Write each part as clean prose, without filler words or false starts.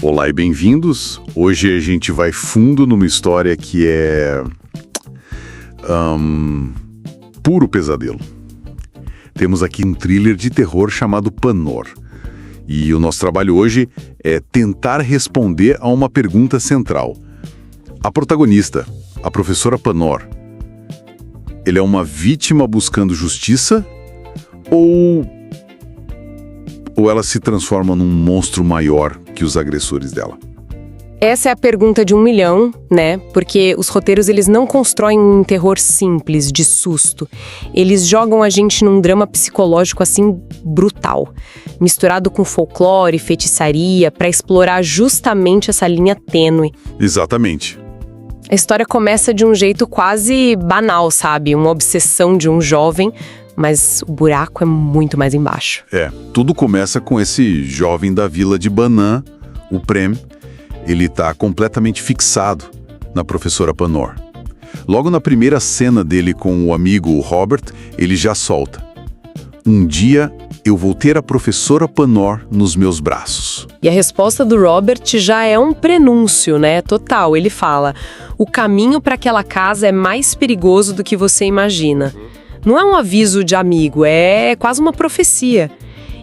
Olá e bem-vindos. Hoje a gente vai fundo numa história que é puro pesadelo. Temos aqui um thriller de terror chamado Panor. E o nosso trabalho hoje é tentar responder a uma pergunta central. A protagonista, a professora Panor, ele é uma vítima buscando justiça ou ela se transforma num monstro maior que os agressores dela? Essa é a pergunta de 1 milhão, né? Porque os roteiros, eles não constroem um terror simples, de susto. Eles jogam a gente num drama psicológico, assim, brutal. Misturado com folclore, feitiçaria, para explorar justamente essa linha tênue. Exatamente. A história começa de um jeito quase banal, sabe? Uma obsessão de um jovem, mas o buraco é muito mais embaixo. Tudo começa com esse jovem da vila de Banã, o Prem. Ele está completamente fixado na professora Panor. Logo na primeira cena dele com o amigo Robert, ele já solta: "Um dia eu vou ter a professora Panor nos meus braços." E a resposta do Robert já é um prenúncio, né? Total. Ele fala: "O caminho para aquela casa é mais perigoso do que você imagina." Não é um aviso de amigo, é quase uma profecia.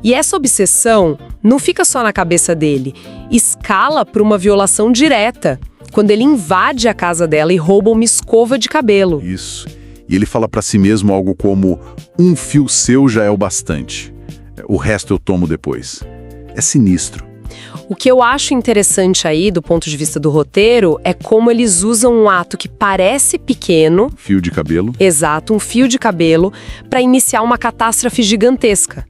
E essa obsessão não fica só na cabeça dele, escala para uma violação direta, quando ele invade a casa dela e rouba uma escova de cabelo. Isso. E ele fala para si mesmo algo como: "Um fio seu já é o bastante. O resto eu tomo depois." É sinistro. O que eu acho interessante aí, do ponto de vista do roteiro, é como eles usam um ato que parece pequeno... Fio de cabelo. Exato, um fio de cabelo, para iniciar uma catástrofe gigantesca.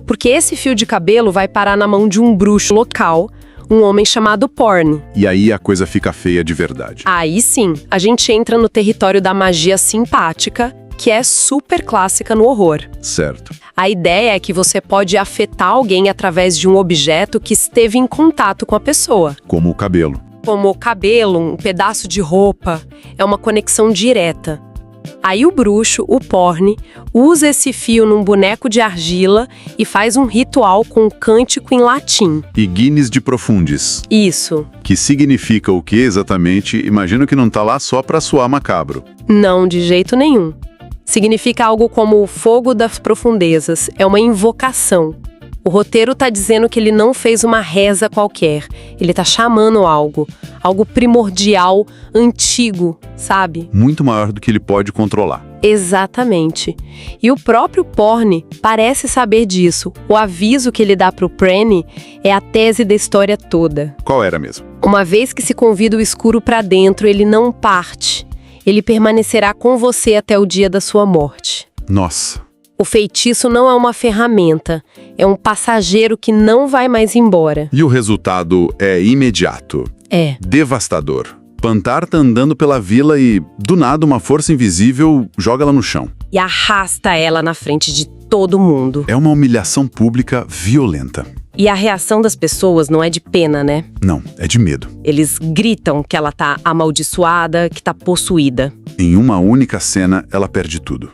Porque esse fio de cabelo vai parar na mão de um bruxo local, um homem chamado Porn. E aí a coisa fica feia de verdade. Aí sim, a gente entra no território da magia simpática, que é super clássica no horror. Certo. A ideia é que você pode afetar alguém através de um objeto que esteve em contato com a pessoa. Como o cabelo. Como o cabelo, um pedaço de roupa. É uma conexão direta. Aí o bruxo, o Porn, usa esse fio num boneco de argila e faz um ritual com um cântico em latim. Ignis de Profundis. Isso. Que significa o que exatamente? Imagino que não tá lá só pra soar macabro. Não, de jeito nenhum. Significa algo como o fogo das profundezas. É uma invocação. O roteiro tá dizendo que ele não fez uma reza qualquer. Ele tá chamando algo. Algo primordial, antigo, sabe? Muito maior do que ele pode controlar. Exatamente. E o próprio Porn parece saber disso. O aviso que ele dá pro Prenny é a tese da história toda. Qual era mesmo? Uma vez que se convida o escuro pra dentro, ele não parte. Ele permanecerá com você até o dia da sua morte. Nossa. O feitiço não é uma ferramenta, é um passageiro que não vai mais embora. E o resultado é imediato. É. Devastador. Pantar tá andando pela vila e, do nada, uma força invisível joga ela no chão. E arrasta ela na frente de todo mundo. É uma humilhação pública violenta. E a reação das pessoas não é de pena, né? Não, é de medo. Eles gritam que ela tá amaldiçoada, que tá possuída. Em uma única cena, ela perde tudo.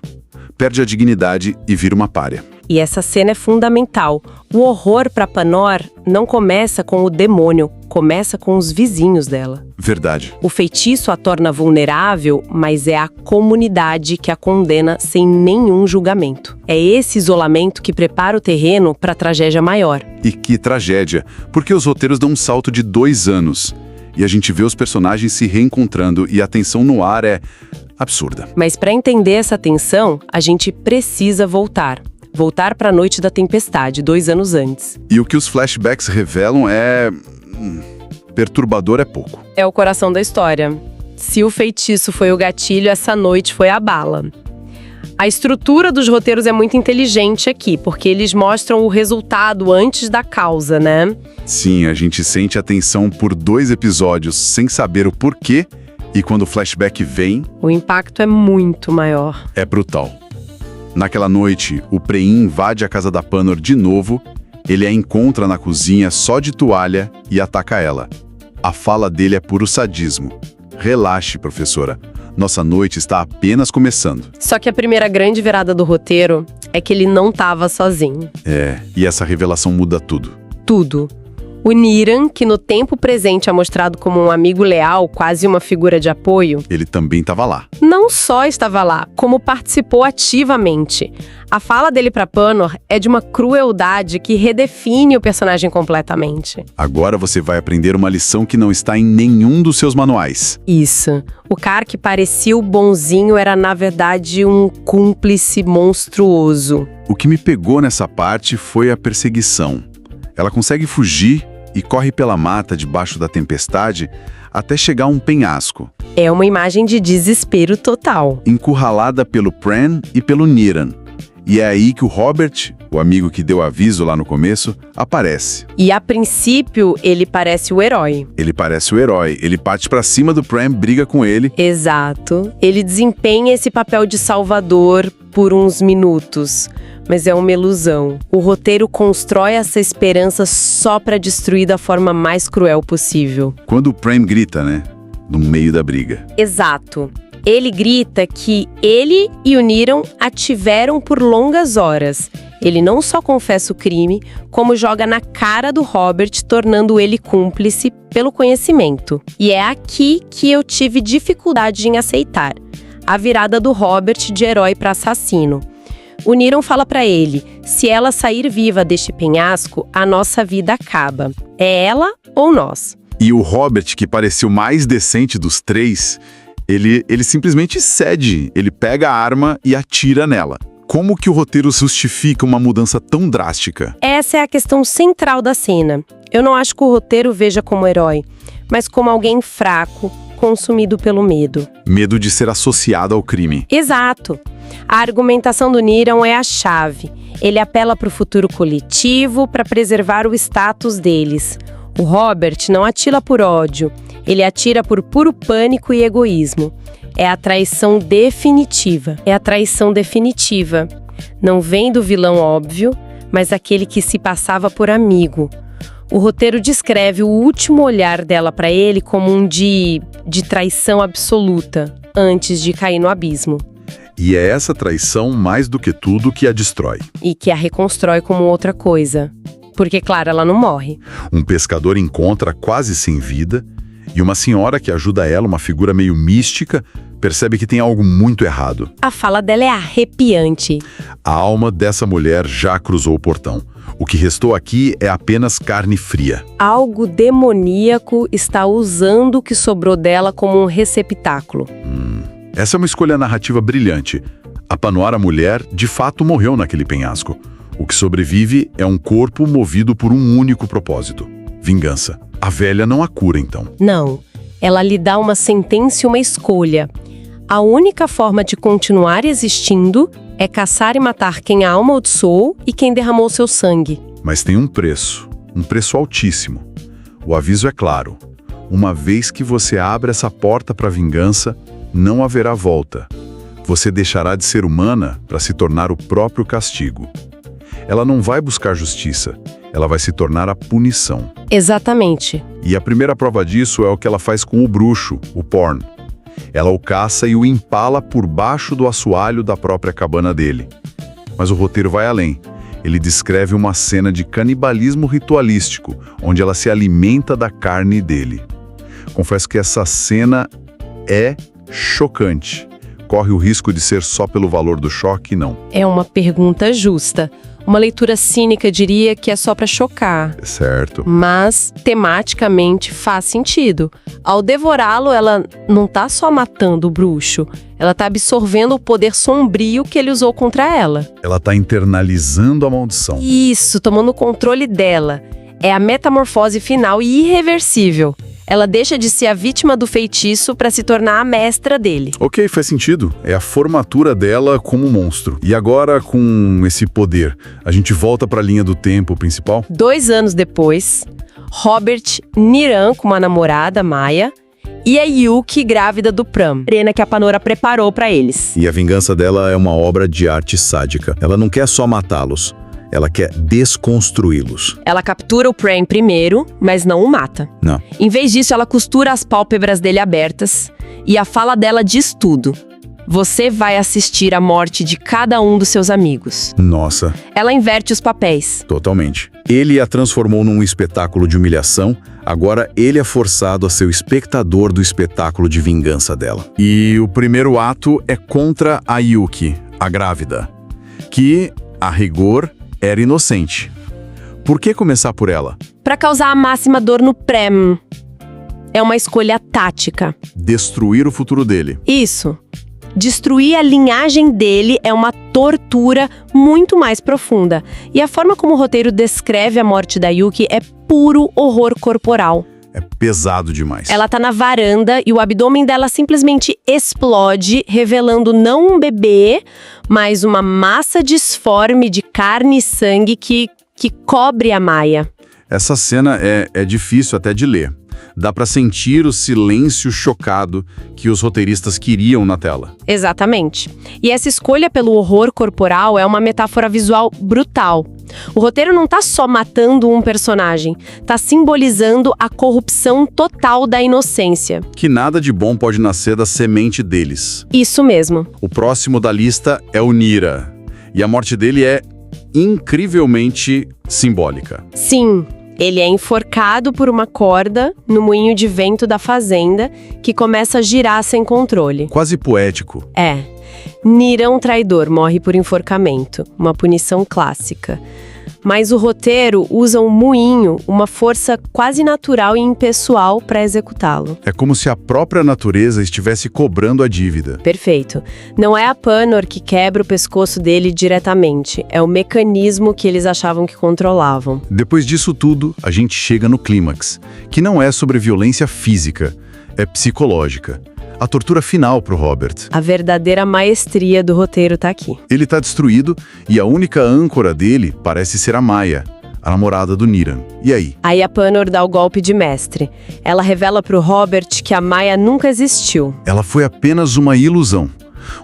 Perde a dignidade e vira uma pária. E essa cena é fundamental. O horror pra Panor não começa com o demônio, começa com os vizinhos dela. Verdade. O feitiço a torna vulnerável, mas é a comunidade que a condena sem nenhum julgamento. É esse isolamento que prepara o terreno pra tragédia maior. E que tragédia, porque os roteiros dão um salto de 2 anos. E a gente vê os personagens se reencontrando e a tensão no ar é absurda. Mas para entender essa tensão, a gente precisa voltar. Voltar para a noite da tempestade, 2 anos antes. E o que os flashbacks revelam é... perturbador é pouco. É o coração da história. Se o feitiço foi o gatilho, essa noite foi a bala. A estrutura dos roteiros é muito inteligente aqui, porque eles mostram o resultado antes da causa, né? Sim, a gente sente a tensão por 2 episódios sem saber o porquê, e quando o flashback vem... o impacto é muito maior. É brutal. Naquela noite, o Prein invade a casa da Panor de novo, ele a encontra na cozinha só de toalha e ataca ela. A fala dele é puro sadismo. Relaxe, professora. Nossa noite está apenas começando. Só que a primeira grande virada do roteiro é que ele não estava sozinho. E essa revelação muda tudo. Tudo. O Niran, que no tempo presente é mostrado como um amigo leal, quase uma figura de apoio, Ele também estava lá. não só estava lá, como participou ativamente. A fala dele para Panor é de uma crueldade que redefine o personagem completamente. Agora você vai aprender uma lição que não está em nenhum dos seus manuais. Isso. O cara que parecia o bonzinho era, na verdade, um cúmplice monstruoso. O que me pegou nessa parte foi a perseguição. Ela consegue fugir e corre pela mata debaixo da tempestade até chegar a um penhasco, É uma imagem de desespero total. encurralada pelo Pran e pelo Niran. E é aí que o Robert, o amigo que deu aviso lá no começo, aparece. E a princípio, ele parece o herói. Ele parece o herói, ele parte pra cima do Pran, briga com ele. Exato. Ele desempenha esse papel de salvador por uns minutos, mas é uma ilusão. O roteiro constrói essa esperança só pra destruir da forma mais cruel possível. Quando o Pran grita, né? No meio da briga. Exato. Ele grita que ele e o Niran a tiveram por longas horas. Ele não só confessa o crime, como joga na cara do Robert, tornando ele cúmplice pelo conhecimento. E é aqui que eu tive dificuldade em aceitar a virada do Robert de herói para assassino. O Niran fala para ele: se ela sair viva deste penhasco, a nossa vida acaba. É ela ou nós? E o Robert, que pareceu o mais decente dos três, ele simplesmente cede. Ele pega a arma e atira nela. Como que o roteiro justifica uma mudança tão drástica? Essa é a questão central da cena. Eu não acho que o roteiro veja como herói, mas como alguém fraco, consumido pelo medo. Medo de ser associado ao crime. Exato. A argumentação do Niran é a chave. Ele apela para o futuro coletivo, para preservar o status deles. O Robert não atira por ódio, ele atira por puro pânico e egoísmo. É a traição definitiva. Não vem do vilão óbvio, mas aquele que se passava por amigo. O roteiro descreve o último olhar dela para ele como um de traição absoluta, antes de cair no abismo. E é essa traição, mais do que tudo, que a destrói. E que a reconstrói como outra coisa. Porque, claro, ela não morre. Um pescador encontra quase sem vida, e uma senhora que ajuda ela, uma figura meio mística, percebe que tem algo muito errado. A fala dela é arrepiante. A alma dessa mulher já cruzou o portão. O que restou aqui é apenas carne fria. Algo demoníaco está usando o que sobrou dela como um receptáculo. Essa é uma escolha narrativa brilhante. A Panor, a mulher, de fato morreu naquele penhasco. O que sobrevive é um corpo movido por um único propósito: vingança. A velha não a cura, então. Não. Ela lhe dá uma sentença e uma escolha. A única forma de continuar existindo é caçar e matar quem a amaldiçoou e quem derramou seu sangue. Mas tem um preço altíssimo. O aviso é claro: uma vez que você abre essa porta para a vingança, não haverá volta. Você deixará de ser humana para se tornar o próprio castigo. Ela não vai buscar justiça, ela vai se tornar a punição. Exatamente. E a primeira prova disso é o que ela faz com o bruxo, o Porn. Ela o caça e o empala por baixo do assoalho da própria cabana dele. Mas o roteiro vai além. Ele descreve uma cena de canibalismo ritualístico, onde ela se alimenta da carne dele. Confesso que essa cena é chocante. Corre o risco de ser só pelo valor do choque, não. É uma pergunta justa. Uma leitura cínica diria que é só para chocar. Certo. Mas, tematicamente, faz sentido. Ao devorá-lo, ela não tá só matando o bruxo. Ela tá absorvendo o poder sombrio que ele usou contra ela. Ela tá internalizando a maldição. Isso, tomando o controle dela. É a metamorfose final e irreversível. Ela deixa de ser a vítima do feitiço para se tornar a mestra dele. Ok, faz sentido. É a formatura dela como monstro. E agora, com esse poder, a gente volta para a linha do tempo principal? 2 anos depois, Robert Niran com uma namorada, Maya, e a Yuki grávida do Pran, arena que a Panora preparou para eles. E a vingança dela é uma obra de arte sádica. Ela não quer só matá-los, ela quer desconstruí-los. Ela captura o Pran primeiro, mas não o mata. Não. Em vez disso, ela costura as pálpebras dele abertas e a fala dela diz tudo. Você vai assistir à morte de cada um dos seus amigos. Nossa, Ela inverte os papéis. totalmente. Ele a transformou num espetáculo de humilhação, agora ele é forçado a ser o espectador do espetáculo de vingança dela. E o primeiro ato é contra a Yuki, a grávida, que, a rigor, era inocente. Por que começar por ela? Para causar a máxima dor no Prem. É uma escolha tática. Destruir o futuro dele. Isso. Destruir a linhagem dele é uma tortura muito mais profunda. E a forma como o roteiro descreve a morte da Yuki é puro horror corporal. É pesado demais. Ela tá na varanda e o abdômen dela simplesmente explode, revelando não um bebê, mas uma massa disforme de carne e sangue que cobre a Maya. Essa cena é difícil até de ler. Dá pra sentir o silêncio chocado que os roteiristas queriam na tela. Exatamente. E essa escolha pelo horror corporal é uma metáfora visual brutal. O roteiro não tá só matando um personagem, tá simbolizando a corrupção total da inocência. Que nada de bom pode nascer da semente deles. Isso mesmo. O próximo da lista é o Nira. E a morte dele é incrivelmente simbólica. Sim. Ele é enforcado por uma corda no moinho de vento da fazenda, que começa a girar sem controle. Quase poético. É. Nira, um traidor, morre por enforcamento, uma punição clássica. Mas o roteiro usa um moinho, uma força quase natural e impessoal para executá-lo. É como se a própria natureza estivesse cobrando a dívida. Perfeito. Não é a Panor que quebra o pescoço dele diretamente, é o mecanismo que eles achavam que controlavam. Depois disso tudo, a gente chega no clímax, que não é sobre violência física, é psicológica. A tortura final pro Robert. A verdadeira maestria do roteiro tá aqui. Ele tá destruído e a única âncora dele parece ser a Maya, a namorada do Niran. E aí? Aí a Panor dá o golpe de mestre. Ela revela pro Robert que a Maya nunca existiu. Ela foi apenas uma ilusão.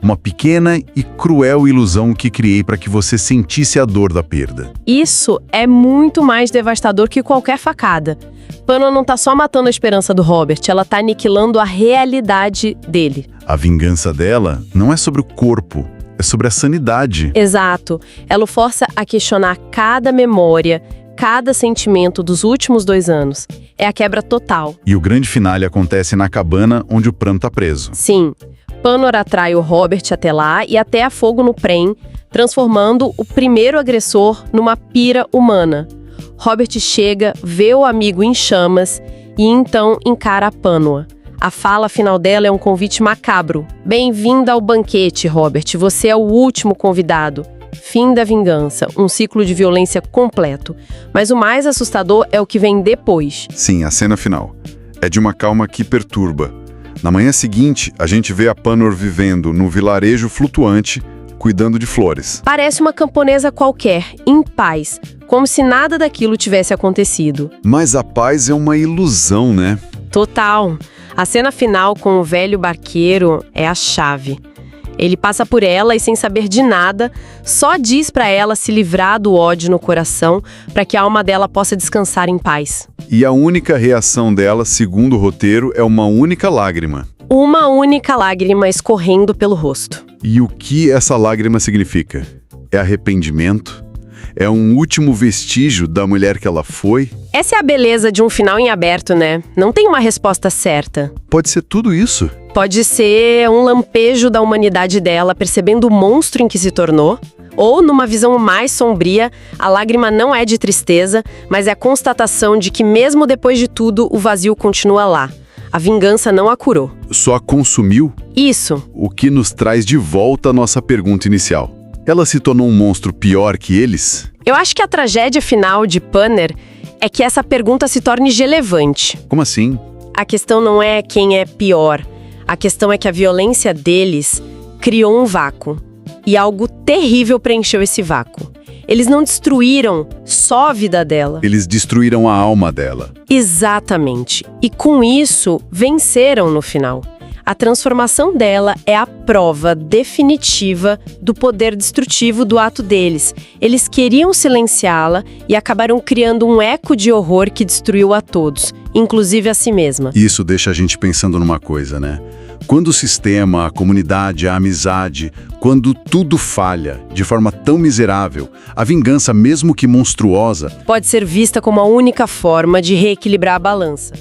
Uma pequena e cruel ilusão que criei para que você sentisse a dor da perda. Isso é muito mais devastador que qualquer facada. Panor não tá só matando a esperança do Robert, ela tá aniquilando a realidade dele. A vingança dela não é sobre o corpo, é sobre a sanidade. Exato. Ela o força a questionar cada memória, cada sentimento dos últimos 2 anos. É a quebra total. E o grande finale acontece na cabana onde o Pran tá preso. Sim. Panor atrai o Robert até lá e até a fogo no Prem, transformando o primeiro agressor numa pira humana. Robert chega, vê o amigo em chamas e então encara a Panor. A fala final dela é um convite macabro. Bem-vinda ao banquete, Robert. Você é o último convidado. Fim da vingança, um ciclo de violência completo. Mas o mais assustador é o que vem depois. Sim, a cena final. É de uma calma que perturba. Na manhã seguinte, a gente vê a Panor vivendo no vilarejo flutuante, cuidando de flores. Parece uma camponesa qualquer, em paz, como se nada daquilo tivesse acontecido. Mas a paz é uma ilusão, né? Total. A cena final com o velho barqueiro é a chave. Ele passa por ela e, sem saber de nada, só diz pra ela se livrar do ódio no coração para que a alma dela possa descansar em paz. E a única reação dela, segundo o roteiro, é uma única lágrima. Uma única lágrima escorrendo pelo rosto. E o que essa lágrima significa? É arrependimento? É um último vestígio da mulher que ela foi? Essa é a beleza de um final em aberto, né? Não tem uma resposta certa. Pode ser tudo isso. Pode ser um lampejo da humanidade dela, percebendo o monstro em que se tornou. Ou, numa visão mais sombria, a lágrima não é de tristeza, mas é a constatação de que, mesmo depois de tudo, o vazio continua lá. A vingança não a curou. Só a consumiu? Isso. O que nos traz de volta à nossa pergunta inicial. Ela se tornou um monstro pior que eles? Eu acho que a tragédia final de Panor é que essa pergunta se torne relevante. Como assim? A questão não é quem é pior. A questão é que a violência deles criou um vácuo. E algo terrível preencheu esse vácuo. Eles não destruíram só a vida dela. Eles destruíram a alma dela. Exatamente. E com isso, venceram no final. A transformação dela é a prova definitiva do poder destrutivo do ato deles. Eles queriam silenciá-la e acabaram criando um eco de horror que destruiu a todos, inclusive a si mesma. Isso deixa a gente pensando numa coisa, né? Quando o sistema, a comunidade, a amizade, quando tudo falha de forma tão miserável, a vingança, mesmo que monstruosa, Pode ser vista como a única forma de reequilibrar a balança.